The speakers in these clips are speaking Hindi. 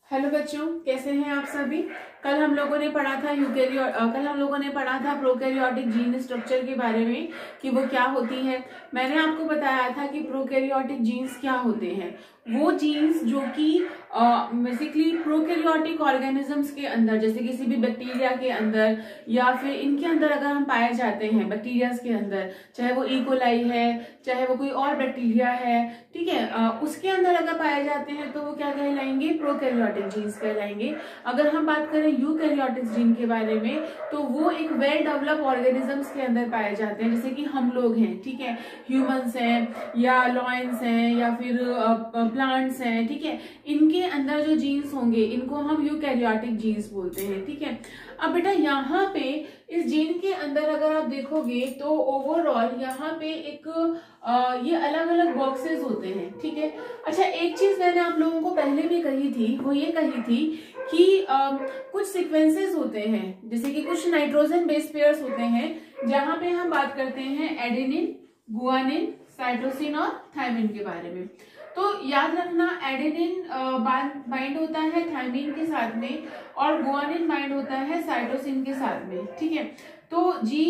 हेलो बच्चों, कैसे हैं आप सभी। कल हम लोगों ने पढ़ा था प्रोकैरियोटिक जीन स्ट्रक्चर के बारे में कि वो क्या होती है। मैंने आपको बताया था कि प्रोकैरियोटिक जीन्स क्या होते हैं। वो जीन्स जो कि बेसिकली प्रोकैरियोटिक ऑर्गेनिजम्स के अंदर, जैसे किसी भी बैक्टीरिया के अंदर या फिर इनके अंदर अगर हम पाए जाते हैं, बैक्टीरियाज के अंदर, चाहे वो इकोलाई है, चाहे वो कोई और बैक्टीरिया है, ठीक है, उसके अंदर अगर पाए जाते हैं तो वो क्या कहलाएंगे, प्रोकैरियोटिक जीन्स कहलाएंगे। अगर हम बात करें यूकैरियोटिक जीन के बारे में तो वो एक वेल डेवलप ऑर्गेनिजम्स के अंदर पाए जाते हैं, जैसे कि हम लोग हैं, ठीक है, ह्यूमंस हैं या लॉयंस हैं या फिर प्लांट्स हैं, ठीक है, इनके अंदर जो जीन्स होंगे इनको हम यूकैरियोटिक जीन्स बोलते हैं, ठीक है। अब बेटा यहाँ पे इस जीन के अंदर अगर आप देखोगे तो ओवरऑल यहाँ पे एक ये अलग अलग बॉक्सेस होते हैं, ठीक है। अच्छा, एक चीज मैंने आप लोगों को पहले भी कही थी, वो ये कही थी कि कुछ सीक्वेंसेस होते हैं, जैसे कि कुछ नाइट्रोजन बेस पेयर्स होते हैं जहां पे हम बात करते हैं एडेनिन, गुआनिन, साइटोसिन और थायमिन के बारे में। तो याद रखना, एडेनिन बाइंड होता है थायमिन के साथ में और गुआनिन बाइंड होता है साइटोसिन के साथ में, ठीक है। तो जी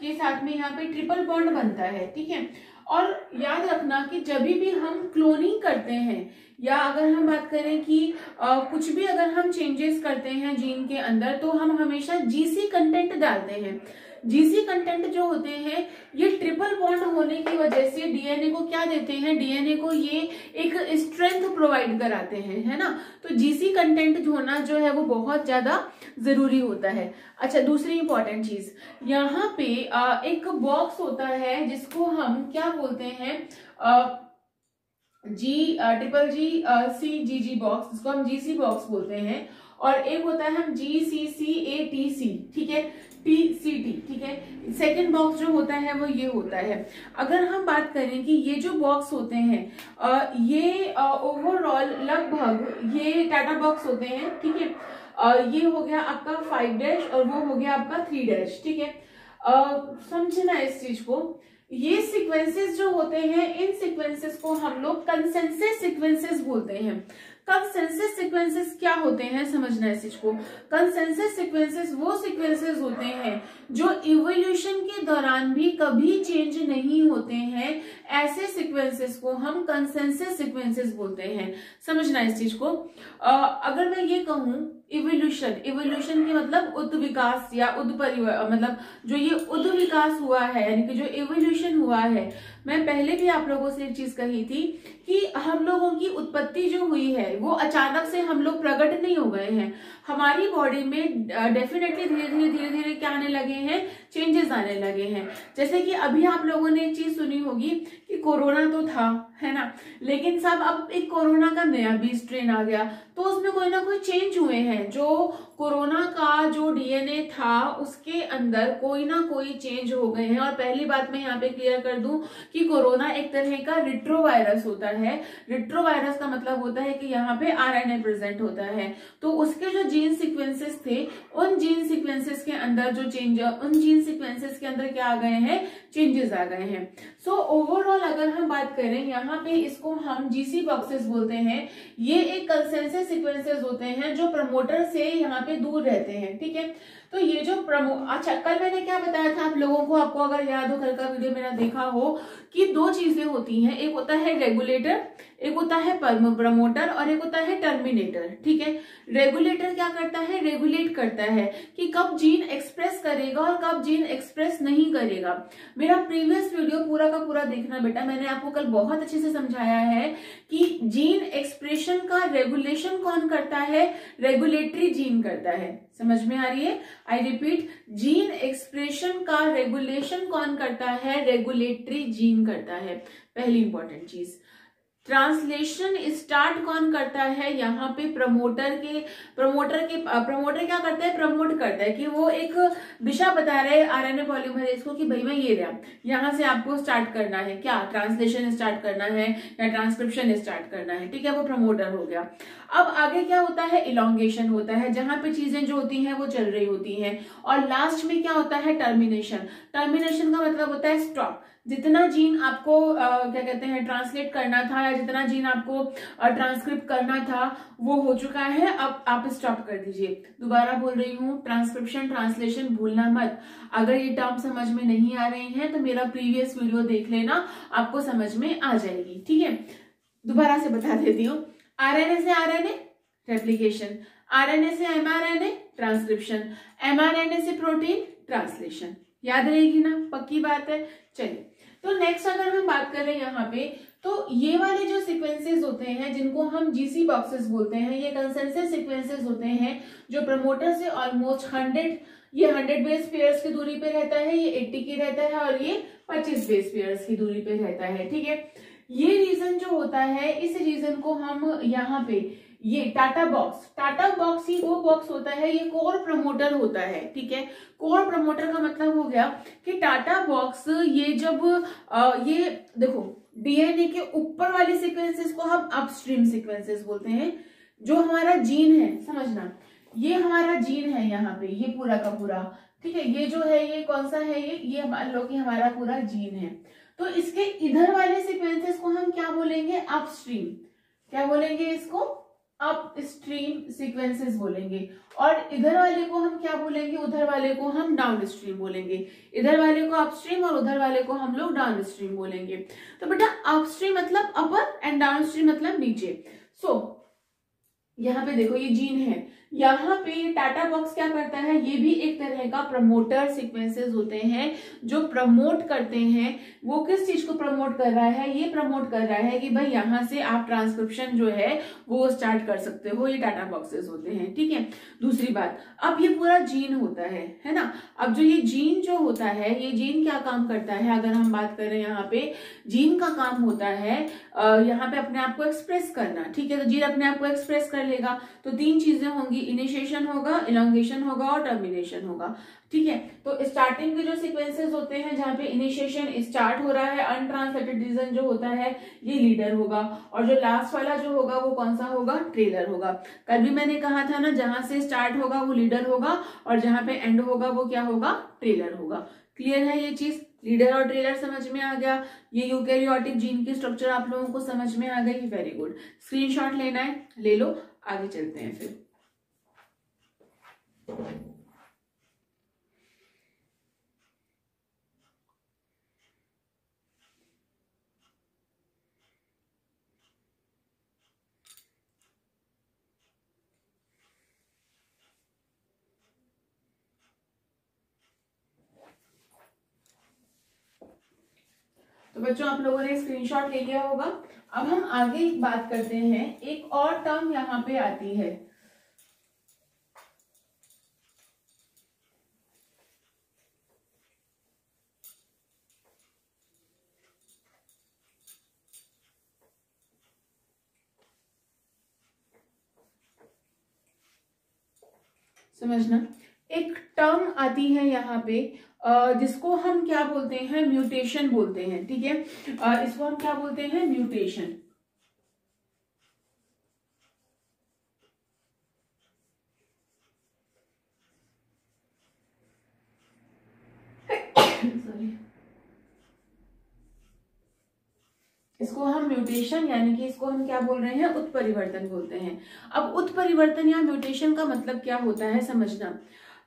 के साथ में यहाँ पे ट्रिपल बॉन्ड बनता है, ठीक है। और याद रखना कि जब भी हम क्लोनिंग करते हैं या अगर हम बात करें कि कुछ भी अगर हम चेंजेस करते हैं जीन के अंदर तो हम हमेशा जीसी कंटेंट डालते हैं। जीसी कंटेंट जो होते हैं ये ट्रिपल बॉन्ड होने की वजह से डीएनए को क्या देते हैं, डीएनए को ये एक स्ट्रेंथ प्रोवाइड कराते हैं, है ना। तो जीसी कंटेंट होना जो है वो बहुत ज्यादा जरूरी होता है। अच्छा, दूसरी इंपॉर्टेंट चीज, यहाँ पे एक बॉक्स होता है जिसको हम क्या बोलते हैं, ट्रिपल जी बॉक्स, जिसको हम जीसी बॉक्स बोलते हैं, और एक होता है हम GCCATC, ठीक है, TCT, ठीक है। सेकेंड बॉक्स जो होता है वो ये होता है। अगर हम बात करें कि ये जो बॉक्स होते हैं ये ओवरऑल लगभग ये टाटा बॉक्स होते हैं, ठीक है। ये हो गया आपका 5' और वो हो गया आपका 3', ठीक है। समझना इस चीज को, ये सीक्वेंसेस जो होते हैं इन सीक्वेंसेस को हम लोग कंसेंसस सीक्वेंसेस बोलते हैं। कंसेंसस सीक्वेंसेस क्या होते हैं, समझना इस चीज को। कंसेंसस सीक्वेंसेस वो सीक्वेंसेस होते हैं जो इवोल्यूशन के दौरान भी कभी चेंज नहीं होते हैं, ऐसे सीक्वेंसेस को हम कंसेंसस सीक्वेंसेस बोलते हैं। समझना इस चीज को। अगर मैं ये कहूं इवोल्यूशन के मतलब उद्ध विकास या मतलब जो ये उद्ध विकास हुआ है, यानी कि जो इवोल्यूशन हुआ है, मैं पहले भी आप लोगों से एक चीज कही थी कि हम लोगों की उत्पत्ति जो हुई है वो अचानक से हम लोग प्रकट नहीं हो गए हैं। हमारी बॉडी में डेफिनेटली धीरे धीरे क्या आने लगे हैं, चेंजेस आने लगे हैं। जैसे कि अभी आप लोगों ने एक चीज सुनी होगी कि कोरोना तो था, है ना, लेकिन सब अब एक कोरोना का नया भी स्ट्रेन आ गया, तो उसमें कोई ना कोई चेंज हुए हैं। जो कोरोना का जो डीएनए था उसके अंदर कोई ना कोई चेंज हो गए हैं। और पहली बात मैं यहाँ पे क्लियर कर दूं कि कोरोना एक तरह का रिट्रोवायरस होता है। रिट्रोवायरस का मतलब होता है कि यहाँ पे आरएनए प्रेजेंट होता है। तो उसके जो जीन सीक्वेंसेस थे उन जीन सीक्वेंसेस के अंदर जो उन जीन सीक्वेंसेस के अंदर क्या आ गए हैं, चेंजेस आ गए हैं। सो ओवरऑल अगर हम बात करें यहाँ पे इसको हम जीसी बॉक्सेस बोलते हैं। ये एक कंसेंसस सीक्वेंसेस होते हैं जो प्रमोटर से यहाँ पे दूर रहते हैं, ठीक है। तो ये जो अच्छा, कल मैंने क्या बताया था आप लोगों को, आपको अगर याद हो, कल का वीडियो मेरा देखा हो, कि दो चीजें होती हैं, एक होता है रेगुलेटर, एक होता है प्रमोटर और एक होता है टर्मिनेटर, ठीक है। रेगुलेटर क्या करता है, रेगुलेट करता है कि कब जीन एक्सप्रेस करेगा और कब जीन एक्सप्रेस नहीं करेगा। मेरा प्रीवियस वीडियो पूरा का पूरा देखना बेटा, मैंने आपको कल बहुत अच्छे से समझाया है कि जीन एक्सप्रेशन का रेगुलेशन कौन करता है, रेगुलेटरी जीन करता है। समझ में आ रही है? आई रिपीट, जीन एक्सप्रेशन का रेगुलेशन कौन करता है, रेगुलेटरी जीन करता है। पहली इंपॉर्टेंट चीज। ट्रांसलेशन स्टार्ट कौन करता है, यहाँ पे प्रमोटर क्या करता है, प्रमोट करता है कि वो एक दिशा बता रहे हैं आरएनए पॉलीमरेज को कि भाई मैं ये रहा, यहाँ से आपको स्टार्ट करना है, क्या ट्रांसलेशन स्टार्ट करना है या ट्रांसक्रिप्शन स्टार्ट करना है, ठीक है, वो प्रमोटर हो गया। अब आगे क्या होता है, इलॉन्गेशन होता है, जहां पे चीजें जो होती हैं वो चल रही होती हैं। और लास्ट में क्या होता है, टर्मिनेशन। टर्मिनेशन का मतलब होता है स्टॉप। जितना जीन आपको क्या कहते हैं ट्रांसलेट करना था, या जितना जीन आपको ट्रांसक्रिप्ट करना था वो हो चुका है। अब आप स्टॉप कर दीजिए। दोबारा बोल रही हूँ, ट्रांसक्रिप्शन ट्रांसलेशन भूलना मत। अगर ये टर्म समझ में नहीं आ रही हैं तो मेरा प्रीवियस वीडियो देख लेना, आपको समझ में आ जाएगी। ठीक है, दोबारा से बता देती हूँ। आरएनए से आरएनए रेप्लिकेशन, आरएनए से एमआरएनए ट्रांसक्रिप्शन, एमआरएनए से प्रोटीन ट्रांसलेशन। याद रहेगी ना, पक्की बात है। चलिए, तो नेक्स्ट अगर हम बात करें यहाँ पे, तो ये वाले जो सीक्वेंसेस होते हैं जिनको हम जीसी बॉक्सेस बोलते हैं, ये कंसेंसस सीक्वेंसेस होते हैं जो प्रमोटर से ऑलमोस्ट 100 बेस पेयर्स की दूरी पे रहता है, ये 80 की रहता है, और ये 25 बेस पेयर्स की दूरी पे रहता है। ठीक है, ये रीजन जो होता है, इस रीजन को हम यहाँ पे ये टाटा बॉक्स ही वो बॉक्स होता है, ये कोर प्रमोटर होता है। ठीक है, कोर प्रमोटर का मतलब हो गया कि टाटा बॉक्स ये जब ये देखो डीएनए के ऊपर वाली सीक्वेंसेस को हम अपस्ट्रीम सीक्वेंसेस बोलते हैं। जो हमारा जीन है, समझना, ये हमारा जीन है यहाँ पे, ये पूरा का पूरा। ठीक है, ये जो है ये कौन सा है, ये मान लो कि हमारा पूरा जीन है। तो इसके इधर वाले सीक्वेंसेस को हम क्या बोलेंगे, अपस्ट्रीम। क्या बोलेंगे इसको, अपस्ट्रीम सीक्वेंसेस बोलेंगे। और इधर वाले को हम क्या बोलेंगे, उधर वाले को हम डाउनस्ट्रीम बोलेंगे। इधर वाले को अपस्ट्रीम और उधर वाले को हम लोग डाउनस्ट्रीम बोलेंगे। तो बेटा अपस्ट्रीम मतलब अपर एंड डाउनस्ट्रीम मतलब नीचे। सो यहाँ पे देखो ये जीन है, यहाँ पे टाटा बॉक्स क्या करता है, ये भी एक तरह का प्रमोटर सीक्वेंसेस होते हैं जो प्रमोट करते हैं। वो किस चीज को प्रमोट कर रहा है, ये प्रमोट कर रहा है कि भाई यहाँ से आप ट्रांसक्रिप्शन जो है वो स्टार्ट कर सकते हो, ये टाटा बॉक्सेस होते हैं। ठीक है, दूसरी बात, अब ये पूरा जीन होता है ना। अब जो ये जीन जो होता है, ये जीन क्या काम करता है, अगर हम बात करें यहाँ पे, जीन का काम होता है यहाँ पे अपने आप को एक्सप्रेस करना। ठीक है, तो जीन अपने आप को एक्सप्रेस कर लेगा तो 3 चीजें होंगी, इनिशिएशन होगा, इलोंगेशन होगा और टर्मिनेशन होगा। ठीक है, तो स्टार्टिंग के जो सीक्वेंसेस होते हैं जहां पे इनिशिएशन स्टार्ट हो रहा है, अनट्रांसलेटेड रीजन जो होता है ये लीडर होगा, और जो लास्ट वाला जो होगा वो कौन सा होगा, ट्रेलर होगा। कल भी मैंने कहा था ना, जहां से स्टार्ट होगा वो लीडर होगा और जहां पे एंड होगा वो क्या होगा, ट्रेलर होगा। क्लियर है ये चीज, लीडर और ट्रेलर समझ में आ गया। ये यूकैरियोटिक जीन की स्ट्रक्चर आप लोगों को समझ में आ गई, वेरी गुड। स्क्रीनशॉट लेना है ले लो, आगे चलते हैं फिर। तो बच्चों आप लोगों ने स्क्रीनशॉट ले लिया होगा। अब हम आगे बात करते हैं, एक और टर्म यहाँ पे आती है, समझना, एक टर्म आती है यहाँ पे जिसको हम क्या बोलते हैं, म्यूटेशन बोलते हैं। ठीक है, इसको हम क्या बोलते हैं, म्यूटेशन। सॉरी, इसको हम म्यूटेशन यानी कि इसको हम क्या बोल रहे हैं, उत्परिवर्तन बोलते हैं। अब उत्परिवर्तन या म्यूटेशन का मतलब क्या होता है समझना।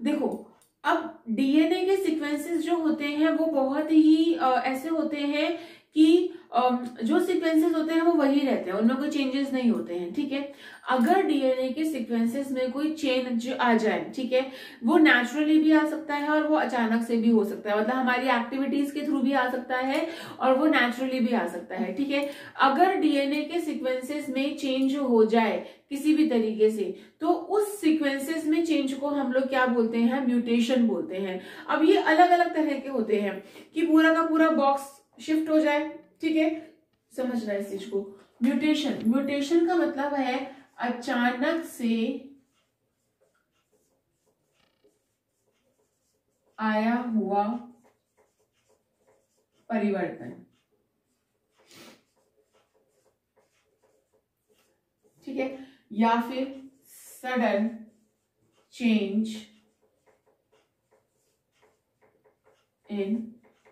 देखो, अब डीएनए के सीक्वेंसेस जो होते हैं वो बहुत ही ऐसे होते हैं कि जो सीक्वेंसेस होते हैं वो वही रहते हैं, उनमें कोई चेंजेस नहीं होते हैं। ठीक है, अगर डीएनए के सीक्वेंसेस में कोई चेंज आ जाए, ठीक है, वो नेचुरली भी आ सकता है और वो अचानक से भी हो सकता है, मतलब हमारी एक्टिविटीज के थ्रू भी आ सकता है और वो नेचुरली भी आ सकता है। ठीक है, अगर डीएनए के सीक्वेंसेस में चेंज हो जाए किसी भी तरीके से, तो उस सीक्वेंसेस में चेंज को हम लोग क्या बोलते हैं, म्यूटेशन बोलते हैं। अब ये अलग अलग तरह के होते हैं कि पूरा का पूरा बॉक्स शिफ्ट हो जाए। ठीक है, समझना इस चीज को। म्यूटेशन का मतलब है अचानक से आया हुआ परिवर्तन। ठीक है, या फिर सडन चेंज इन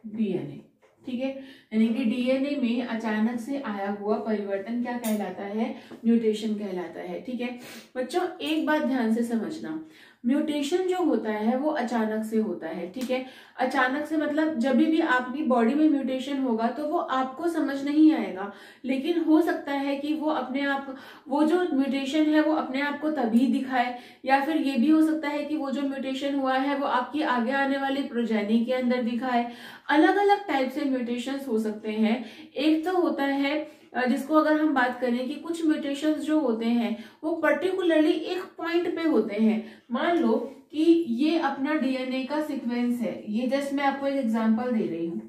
डीएनए। ठीक है। यानी कि डीएनए में अचानक से आया हुआ परिवर्तन क्या कहलाता है, म्यूटेशन कहलाता है। ठीक है बच्चों, एक बात ध्यान से समझना, म्यूटेशन जो होता है वो अचानक से होता है। ठीक है, अचानक से मतलब जब भी आपकी बॉडी में म्यूटेशन होगा तो वो आपको समझ नहीं आएगा, लेकिन हो सकता है कि वो अपने आप, वो जो म्यूटेशन है वो अपने आप को तभी दिखाए, या फिर ये भी हो सकता है कि वो जो म्यूटेशन हुआ है वो आपकी आगे आने वाली प्रोजेनी के अंदर दिखाए। अलग अलग टाइप से म्यूटेशंस हो सकते हैं। एक तो होता है जिसको अगर हम बात करें कि कुछ म्यूटेशंस जो होते हैं वो पर्टिकुलरली एक पॉइंट पे होते हैं। मान लो कि ये अपना डीएनए का सीक्वेंस है, ये जस्ट मैं आपको एक एग्जांपल दे रही हूं।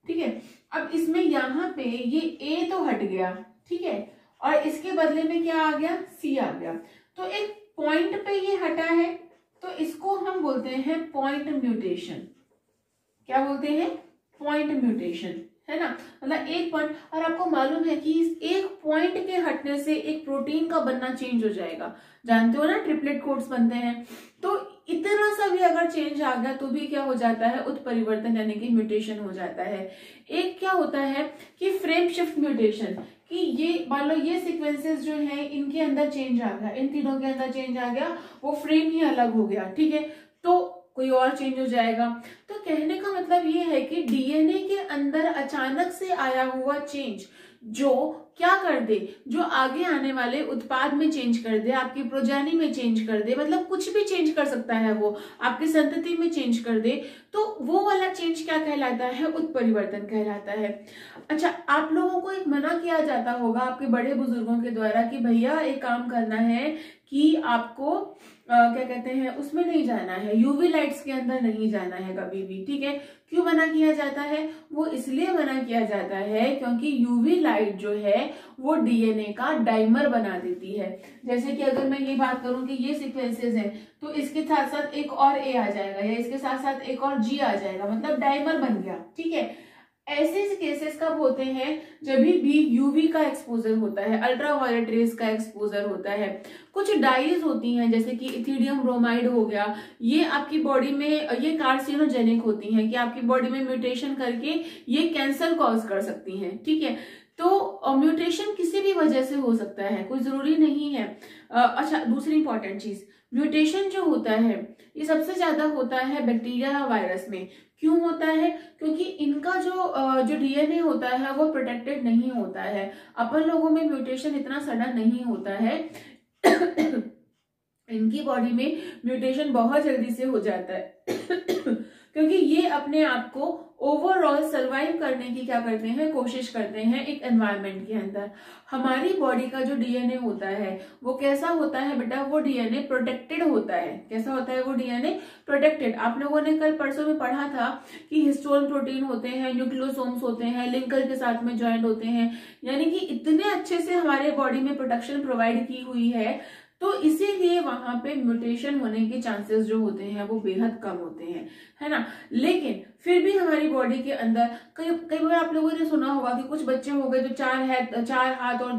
ठीक है, अब इसमें यहाँ पे ये ए तो हट गया, ठीक है, और इसके बदले में क्या आ गया, सी आ गया। तो एक पॉइंट पे ये हटा है तो इसको हम बोलते हैं पॉइंट म्यूटेशन। क्या बोलते हैं, पॉइंट म्यूटेशन, है ना। मतलब एक पॉइंट, और आपको मालूम है कि इस एक पॉइंट के हटने से एक प्रोटीन का बनना चेंज हो जाएगा। जानते हो ना, ट्रिपलेट कोड्स बनते हैं। तो इतना सा भी अगर चेंज आ गया तो भी क्या हो जाता है, उत्परिवर्तन यानी कि म्यूटेशन हो जाता है। एक क्या होता है कि फ्रेम शिफ्ट म्यूटेशन, कि ये मान लो ये सीक्वेंसेस जो है इनके अंदर चेंज आ गया, इन तीनों के अंदर चेंज आ गया, वो फ्रेम ही अलग हो गया। ठीक है, तो कोई और चेंज हो जाएगा। तो कहने का मतलब ये है कि डीएनए के अंदर अचानक से आया हुआ चेंज जो क्या कर दे, जो आगे आने वाले उत्पाद में चेंज कर दे, आपकी प्रोजेनी में चेंज कर दे, मतलब कुछ भी चेंज कर सकता है, वो आपकी संतति में चेंज कर दे, तो वो वाला चेंज क्या कहलाता है, उत्परिवर्तन कहलाता है। अच्छा, आप लोगों को एक मना किया जाता होगा आपके बड़े बुजुर्गों के द्वारा कि भैया एक काम करना है कि आपको क्या कहते हैं, उसमें नहीं जाना है, यूवी लाइट्स के अंदर नहीं जाना है कभी भी। ठीक है, क्यों मना किया जाता है, वो इसलिए मना किया जाता है क्योंकि यूवी लाइट जो है वो डीएनए का डाइमर बना देती है। जैसे कि अगर मैं ये बात करूं कि ये सीक्वेंसेस हैं तो इसके साथ साथ एक और ए आ जाएगा, या इसके साथ साथ एक और जी आ जाएगा, मतलब डाइमर बन गया। ठीक है, ऐसे केसेस कब होते हैं, जब भी यूवी का एक्सपोजर होता है, अल्ट्रावायलेट रेज का एक्सपोजर होता है। कुछ डाइज होती हैं जैसे कि इथिडियम ब्रोमाइड हो गया, ये आपकी बॉडी में ये कार्सिनोजेनिक होती हैं कि आपकी बॉडी में म्यूटेशन करके ये कैंसर कॉज कर सकती हैं। ठीक है, तो म्यूटेशन किसी भी वजह से हो सकता है, कोई जरूरी नहीं है। अच्छा, दूसरी इंपॉर्टेंट चीज, म्यूटेशन जो होता है ये सबसे ज्यादा होता है बैक्टीरिया या वायरस में। क्यों होता है, क्योंकि इनका जो डीएनए होता है वो प्रोटेक्टेड नहीं होता है। अपन लोगों में म्यूटेशन इतना सडन नहीं होता है इनकी बॉडी में म्यूटेशन बहुत जल्दी से हो जाता है क्योंकि ये अपने आप को ओवरऑल सरवाइव करने की क्या करते हैं, कोशिश करते हैं एक एनवायरनमेंट के अंदर। हमारी बॉडी का जो डीएनए होता है वो कैसा होता है बेटा, वो डीएनए प्रोटेक्टेड होता है। कैसा होता है वो डीएनए, प्रोटेक्टेड। आप लोगों ने कल परसों में पढ़ा था कि हिस्टोन प्रोटीन होते हैं, न्यूक्लियोसोम्स होते हैं, लिंकर के साथ में ज्वाइंट होते हैं, यानी कि इतने अच्छे से हमारे बॉडी में प्रोटेक्शन प्रोवाइड की हुई है, तो इसीलिए वहां पे म्यूटेशन होने के चांसेस जो होते हैं वो बेहद कम होते हैं, है ना। लेकिन फिर भी हमारी बॉडी के अंदर कई बार आप लोगों ने सुना होगा कि कुछ बच्चे हो गए जो 4 हाथ और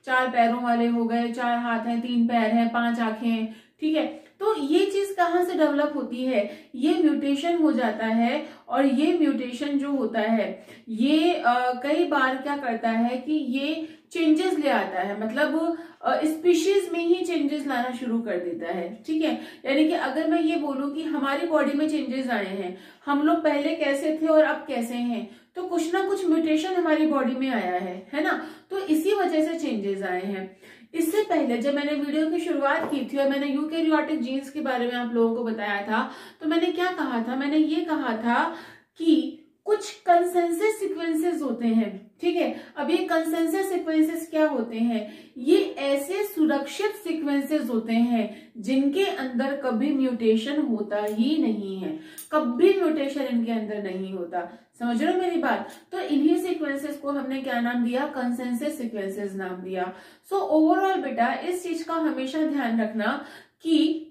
4 पैरों वाले हो गए, 4 हाथ हैं, 3 पैर हैं, 5 आंखें हैं। ठीक है, तो ये चीज कहाँ से डेवलप होती है, ये म्यूटेशन हो जाता है। और ये म्यूटेशन जो होता है ये कई बार क्या करता है कि ये चेंजेस ले आता है, मतलब स्पीशीज में ही चेंजेस लाना शुरू कर देता है। ठीक है, यानी कि अगर मैं ये बोलूं कि हमारी बॉडी में चेंजेस आए हैं, हम लोग पहले कैसे थे और अब कैसे हैं, तो कुछ ना कुछ म्यूटेशन हमारी बॉडी में आया है ना। तो इसी वजह से चेंजेस आए हैं। इससे पहले जब मैंने वीडियो की शुरुआत की थी और मैंने यूकैरियोटिक जीन्स के बारे में आप लोगों को बताया था, तो मैंने क्या कहा था, मैंने ये कहा था कि कुछ कंसेंसस सीक्वेंसेस होते हैं। ठीक है, अब ये कंसेंसस सीक्वेंसेस क्या होते हैं, ये ऐसे सुरक्षित सीक्वेंसेस होते हैं जिनके अंदर कभी म्यूटेशन होता ही नहीं है, कभी म्यूटेशन इनके अंदर नहीं होता। समझ रहे हो मेरी बात। तो इन्हीं सीक्वेंसेस को हमने क्या नाम दिया, कंसेंसस सीक्वेंसेस नाम दिया। सो ओवरऑल बेटा इस चीज का हमेशा ध्यान रखना कि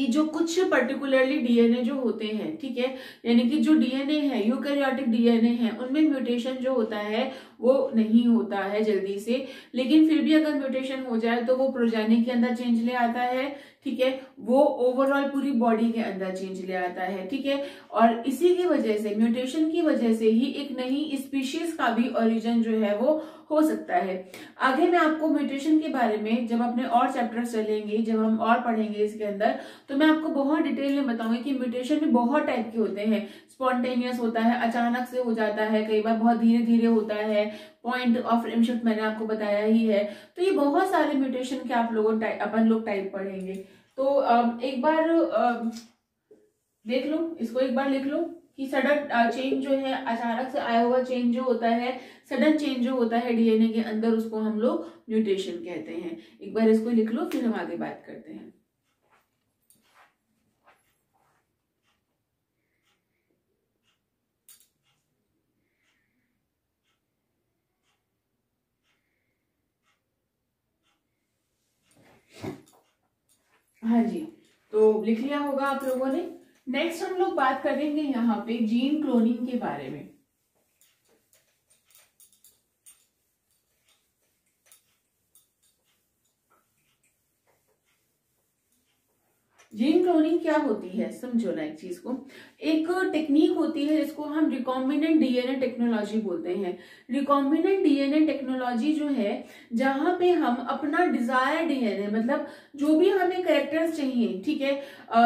जो कुछ पर्टिकुलरली डीएनए जो होते हैं, ठीक है, यानी कि जो डीएनए है, यूकैरियोटिक डीएनए है, उनमें म्यूटेशन जो होता है वो नहीं होता है जल्दी से। लेकिन फिर भी अगर म्यूटेशन हो जाए तो वो प्रोजेनी के अंदर चेंज ले आता है। ठीक है, वो ओवरऑल पूरी बॉडी के अंदर चेंज ले आता है, ठीक है। और इसी की वजह से, म्यूटेशन की वजह से ही एक नई स्पीशीज का भी ओरिजिन जो है वो हो सकता है। आगे मैं आपको म्यूटेशन के बारे में जब अपने और चैप्टर्स चलेंगे, जब हम और पढ़ेंगे इसके अंदर, तो मैं आपको बहुत डिटेल में बताऊंगी कि म्यूटेशन भी बहुत टाइप के होते हैं। स्पॉन्टेनियस होता है, अचानक से हो जाता है, कई बार बहुत धीरे धीरे होता है, पॉइंट ऑफ फ्रेम शिफ्ट मैंने आपको बताया ही है। तो ये बहुत सारे म्यूटेशन के आप लोगों अपन लोग टाइप पढ़ेंगे। तो एक बार देख लो, इसको एक बार लिख लो कि सडन चेंज जो है, अचानक से आया हुआ चेंज जो होता है, सडन चेंज जो होता है डीएनए के अंदर, उसको हम लोग म्यूटेशन कहते हैं। एक बार इसको लिख लो, फिर हम आगे बात करते हैं। हाँ जी, तो लिख लिया होगा आप लोगों ने। नेक्स्ट हम लोग बात करेंगे यहाँ पे जीन क्लोनिंग के बारे में। जीन क्लोनिंग क्या होती है, समझो ना एक चीज को। एक टेक्निक होती है जिसको हम रिकॉम्बिनेंट डीएनए टेक्नोलॉजी बोलते हैं। रिकॉम्बिनेंट डीएनए टेक्नोलॉजी जो है, जहां पे हम अपना डिजायर डीएनए, मतलब जो भी हमें कैरेक्टर्स चाहिए, ठीक है,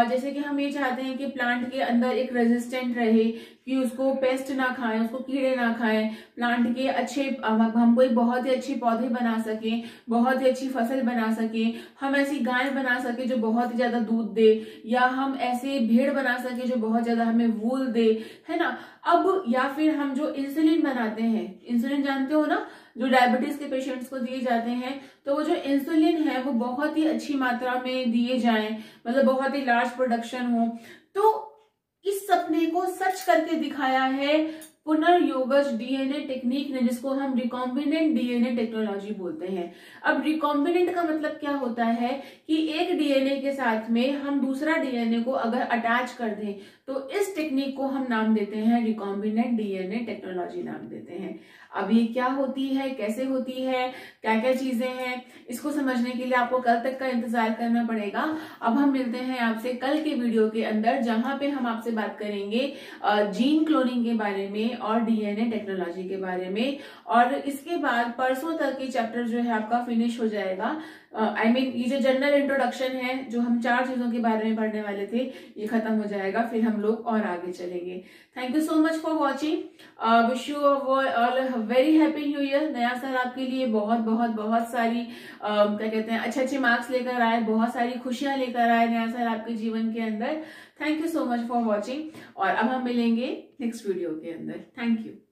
जैसे कि हम ये चाहते हैं कि प्लांट के अंदर एक रेजिस्टेंट रहे, कि उसको पेस्ट ना खाएं, उसको कीड़े ना खाएं, प्लांट के अच्छे, हम कोई बहुत ही अच्छे पौधे बना सकें, बहुत ही अच्छी फसल बना सकें, हम ऐसी गाय बना सके जो बहुत ही ज्यादा दूध दे, या हम ऐसे भेड़ बना सके जो बहुत ज्यादा हमें वूल दे, है ना। अब या फिर हम जो इंसुलिन बनाते हैं, इंसुलिन जानते हो ना, जो डायबिटीज के पेशेंट्स को दिए जाते हैं, तो वो जो इंसुलिन है वो बहुत ही अच्छी मात्रा में दिए जाएं, मतलब बहुत ही लार्ज प्रोडक्शन हो। तो इस सपने को सच करके दिखाया है पुनर्योगज डीएनए टेक्निक ने, जिसको हम रिकॉम्बिनेंट डीएनए टेक्नोलॉजी बोलते हैं। अब रिकॉम्बिनेंट का मतलब क्या होता है कि एक डीएनए के साथ में हम दूसरा डीएनए को अगर अटैच कर दें, तो इस टेक्निक को हम नाम देते हैं रिकॉम्बिनेंट डीएनए टेक्नोलॉजी नाम देते हैं। अब ये क्या होती है, कैसे होती है, क्या क्या चीजें हैं, इसको समझने के लिए आपको कल तक का इंतजार करना पड़ेगा। अब हम मिलते हैं आपसे कल के वीडियो के अंदर, जहां पे हम आपसे बात करेंगे जीन क्लोनिंग के बारे में और डीएनए टेक्नोलॉजी के बारे में। और इसके बाद परसों तक ये चैप्टर जो है आपका फिनिश हो जाएगा। ये जो जनरल इंट्रोडक्शन है, जो हम 4 चीजों के बारे में पढ़ने वाले थे, ये खत्म हो जाएगा, फिर हम लोग और आगे चलेंगे। Thank you so much for watching. Wish you all very happy new year. नया साल आपके लिए बहुत बहुत बहुत सारी क्या कहते हैं, अच्छे अच्छे मार्क्स लेकर आए, बहुत सारी खुशियां लेकर आए नया साल आपके जीवन के अंदर। Thank you so much for watching, और अब हम मिलेंगे नेक्स्ट वीडियो के अंदर। Thank you.